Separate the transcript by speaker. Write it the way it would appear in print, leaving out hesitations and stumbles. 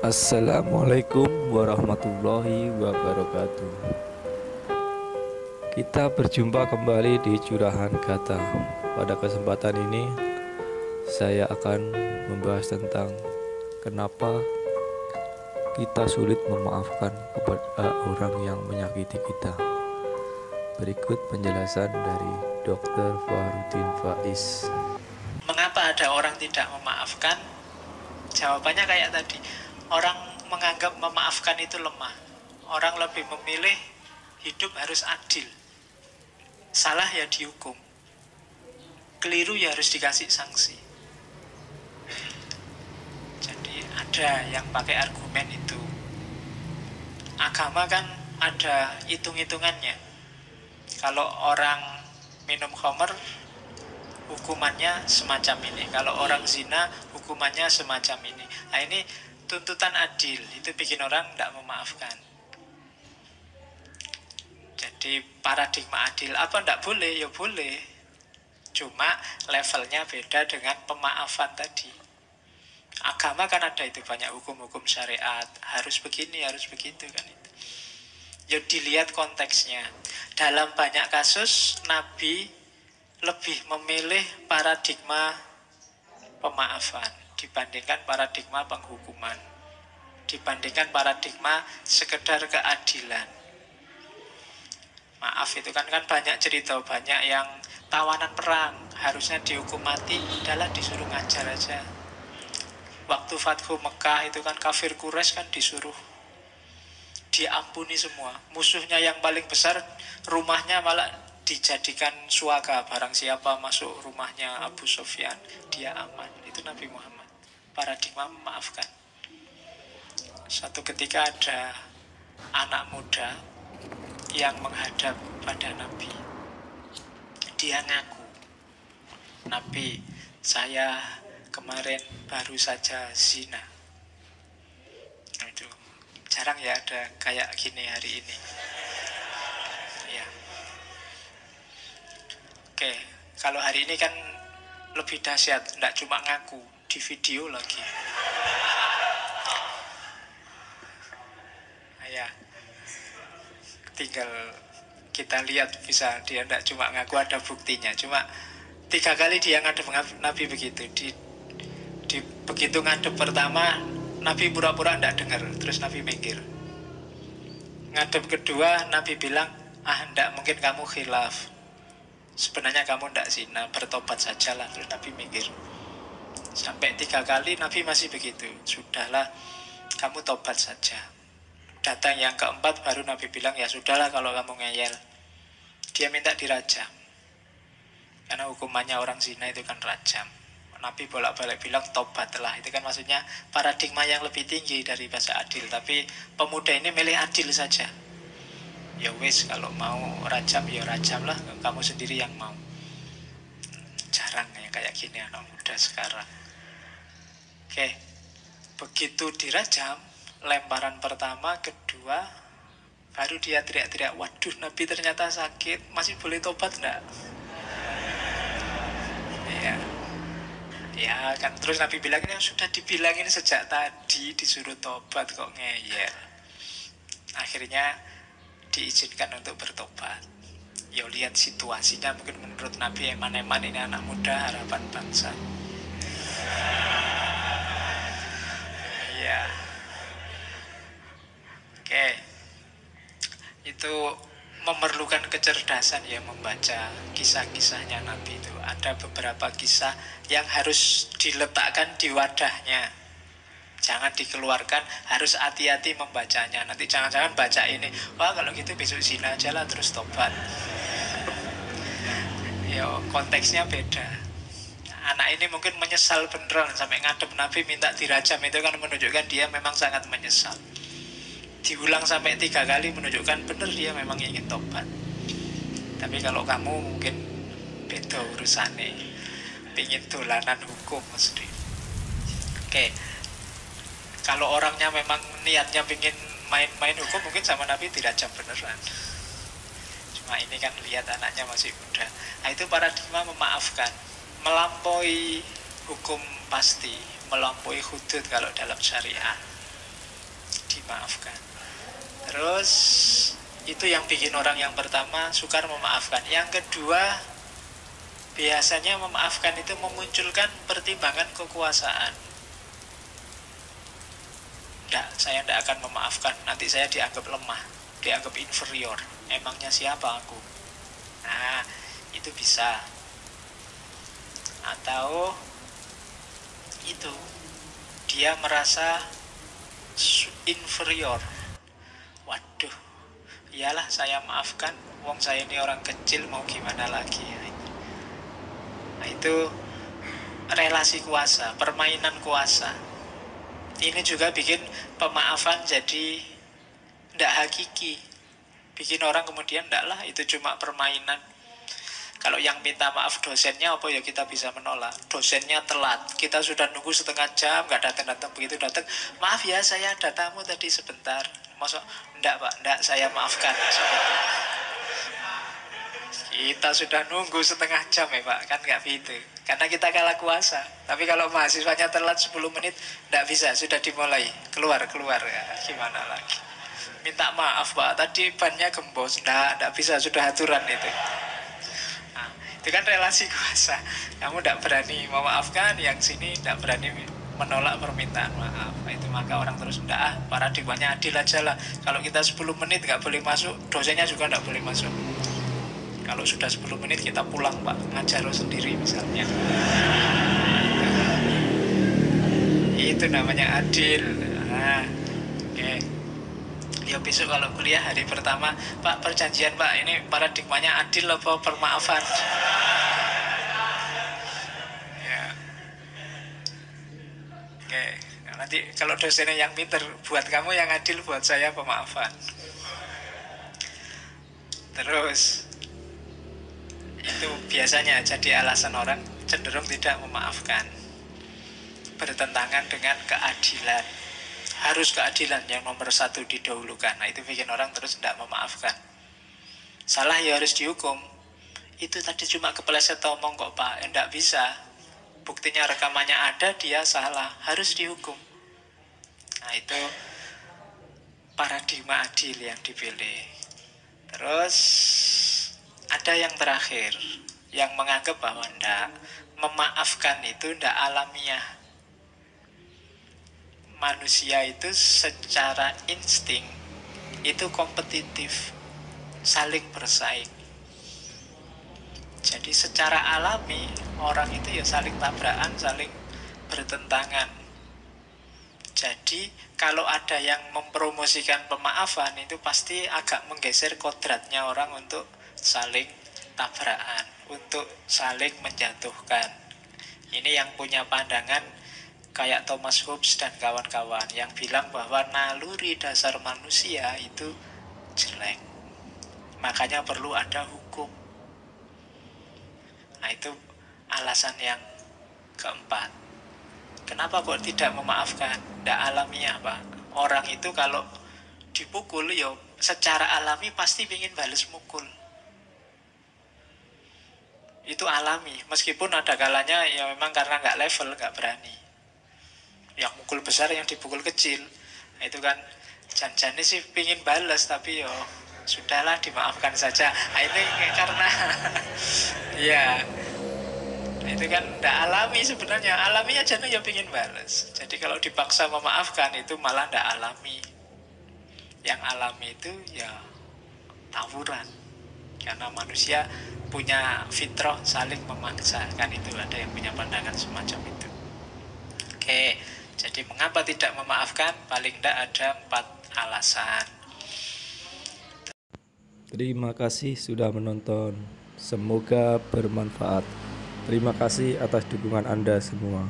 Speaker 1: Assalamualaikum warahmatullahi wabarakatuh. Kita berjumpa kembali di Curahan Kata. Pada kesempatan ini saya akan membahas tentang kenapa kita sulit memaafkan kepada orang yang menyakiti kita. Berikut penjelasan dari Dr. Fahrudin Faiz.
Speaker 2: Mengapa ada orang tidak memaafkan? Jawabannya kayak tadi. Orang menganggap memaafkan itu lemah. Orang lebih memilih hidup harus adil. Salah ya dihukum. Keliru ya harus dikasih sanksi. Jadi ada yang pakai argumen itu. Agama kan ada hitung-hitungannya. Kalau orang minum khamr, hukumannya semacam ini. Kalau orang zina, hukumannya semacam ini. Nah ini tuntutan adil. Itu bikin orang tidak memaafkan. Jadi paradigma adil apa tidak boleh? Ya boleh. Cuma levelnya beda dengan pemaafan tadi. Agama kan ada itu banyak hukum-hukum syariat. Harus begini, harus begitu kan itu. Ya dilihat konteksnya. Dalam banyak kasus Nabi lebih memilih paradigma pemaafan dibandingkan paradigma penghukuman, dibandingkan paradigma sekedar keadilan. Maaf itu kan banyak cerita, banyak yang tawanan perang harusnya dihukum mati, udahlah disuruh ngajar aja. Waktu Fathu Mekah itu kan kafir Quraisy kan disuruh diampuni semua. Musuhnya yang paling besar rumahnya malah dijadikan suaka. Barang siapa masuk rumahnya Abu Sufyan, dia aman. Itu Nabi Muhammad. Paradigma memaafkan. Suatu ketika ada anak muda yang menghadap pada Nabi. Dia ngaku, Nabi, saya kemarin baru saja zina. Nah, itu jarang ya ada kayak gini hari ini. Ya. Oke, kalau hari ini kan lebih dahsyat, tidak cuma ngaku, di video lagi. Ya, tinggal kita lihat bisa dia tidak cuma ngaku, ada buktinya. Cuma 3 kali dia ngadep Nabi begitu. Di begitu ngadep pertama Nabi pura-pura tidak dengar, terus Nabi minggir. Ngadep kedua Nabi bilang, tidak mungkin kamu khilaf. Sebenarnya kamu tidak zina, bertobat sajalah. Terus Nabi minggir. Sampai 3 kali Nabi masih begitu. Sudahlah, kamu tobat saja. Datang yang keempat baru Nabi bilang, ya sudahlah kalau kamu ngeyel. Dia minta dirajam. Karena hukumannya orang zina itu kan rajam. Nabi bolak-balik bilang tobatlah. Itu kan maksudnya paradigma yang lebih tinggi dari bahasa adil. Tapi pemuda ini milih adil saja. Ya wis, kalau mau rajam ya rajam lah. Kamu sendiri yang mau. Jarang ya kayak gini anak muda sekarang. Oke. Begitu dirajam, lemparan pertama, kedua, baru dia teriak-teriak, waduh Nabi ternyata sakit, masih boleh tobat enggak? Ya kan, terus Nabi bilang, ya sudah dibilangin sejak tadi disuruh tobat kok ngeyel. Akhirnya diizinkan untuk bertobat. Ya lihat situasinya, mungkin menurut Nabi eman-eman ini anak muda harapan bangsa. Ya. Oke. Itu memerlukan kecerdasan ya membaca kisah-kisahnya Nabi itu. Ada beberapa kisah yang harus diletakkan di wadahnya. Jangan dikeluarkan, harus hati-hati membacanya. Nanti jangan-jangan baca ini, wah kalau gitu besok zina aja lah terus tobat. Ya konteksnya beda. Anak ini mungkin menyesal beneran sampai ngadep Nabi minta dirajam. Itu kan menunjukkan dia memang sangat menyesal. Diulang sampai 3 kali menunjukkan benar dia memang ingin tobat. Tapi kalau kamu mungkin beda urusannya, pingin dolanan hukum mesti. Oke. Kalau orangnya memang niatnya pingin main-main hukum, mungkin sama Nabi dirajam beneran. Cuma ini kan lihat anaknya masih muda. Nah itu paradigma memaafkan, melampaui hukum pasti, melampaui hudud kalau dalam syariah. dimaafkan. Terus itu yang bikin orang yang pertama sukar memaafkan. Yang kedua, biasanya memaafkan itu memunculkan pertimbangan kekuasaan. Saya tidak akan memaafkan, nanti saya dianggap lemah, dianggap inferior. Emangnya siapa aku? Nah, itu bisa. Atau itu, dia merasa inferior. Waduh, iyalah saya maafkan, wong saya ini orang kecil, mau gimana lagi. Nah, itu relasi kuasa, permainan kuasa. Ini juga bikin pemaafan jadi tidak hakiki. Bikin orang kemudian tidak lah, itu cuma permainan. Kalau yang minta maaf dosennya, apa ya kita bisa menolak? Dosennya telat, kita sudah nunggu setengah jam, nggak datang-datang, begitu datang, maaf ya saya ada tamu tadi sebentar. Masuk, enggak pak, enggak, saya maafkan sebentar. Kita sudah nunggu setengah jam ya pak, kan nggak gitu. Karena kita kalah kuasa. Tapi kalau mahasiswanya telat 10 menit, nggak bisa, sudah dimulai. Keluar ya, gimana lagi. Minta maaf pak, tadi bannya gembos. Nggak bisa, sudah aturan itu. Nah, itu kan relasi kuasa. Kamu tidak berani memaafkan, yang sini tidak berani menolak permintaan maaf. Itu maka orang terus, enggak, paradigmanya adil aja lah. Kalau kita 10 menit nggak boleh masuk, dosennya juga nggak boleh masuk. Kalau sudah 10 menit kita pulang pak, ngajar sendiri misalnya. Itu namanya adil. Nah, oke. Ya besok kalau kuliah hari pertama, pak perjanjian pak, ini paradigmanya adil apa permaafan? Ya. Oke. Nah, nanti kalau dosennya yang pinter, buat kamu yang adil, buat saya pemaafan. Terus itu biasanya jadi alasan orang cenderung tidak memaafkan, bertentangan dengan keadilan. Harus keadilan yang nomor satu didahulukan. Nah, itu bikin orang terus tidak memaafkan. Salah ya harus dihukum. Itu tadi cuma kepleset omong kok pak, tidak bisa. Buktinya rekamannya ada, dia salah, harus dihukum. Nah, itu paradigma adil yang dipilih. Terus ada yang terakhir, yang menganggap bahwa memaafkan itu tidak alamiah. Manusia itu secara insting itu kompetitif, saling bersaing. Jadi secara alami orang itu ya saling tabrakan, saling bertentangan. Jadi kalau ada yang mempromosikan pemaafan, itu pasti agak menggeser kodratnya orang untuk saling tabrakan, untuk saling menjatuhkan. Ini yang punya pandangan kayak Thomas Hobbes dan kawan-kawan, yang bilang bahwa naluri dasar manusia itu jelek, makanya perlu ada hukum. Nah, itu alasan yang keempat. Kenapa kok tidak memaafkan? Tidak alamiah pak. Orang itu kalau dipukul, ya secara alami pasti ingin balas mukul. Itu alami, meskipun ada kalanya ya memang karena nggak level, nggak berani. Yang mukul besar, yang dipukul kecil. Nah, itu kan janjane sih pingin balas, tapi yo sudahlah dimaafkan saja. Nah, ini karena ya itu kan tidak alami sebenarnya. Alaminya jane ya pingin balas. Jadi kalau dipaksa memaafkan itu malah tidak alami. Yang alami itu ya tawuran. Karena manusia punya fitrah saling memaksa, kan itu ada yang punya pandangan semacam itu. Oke, jadi mengapa tidak memaafkan? Paling tidak ada 4 alasan.
Speaker 1: Terima kasih sudah menonton. Semoga bermanfaat. Terima kasih atas dukungan Anda semua.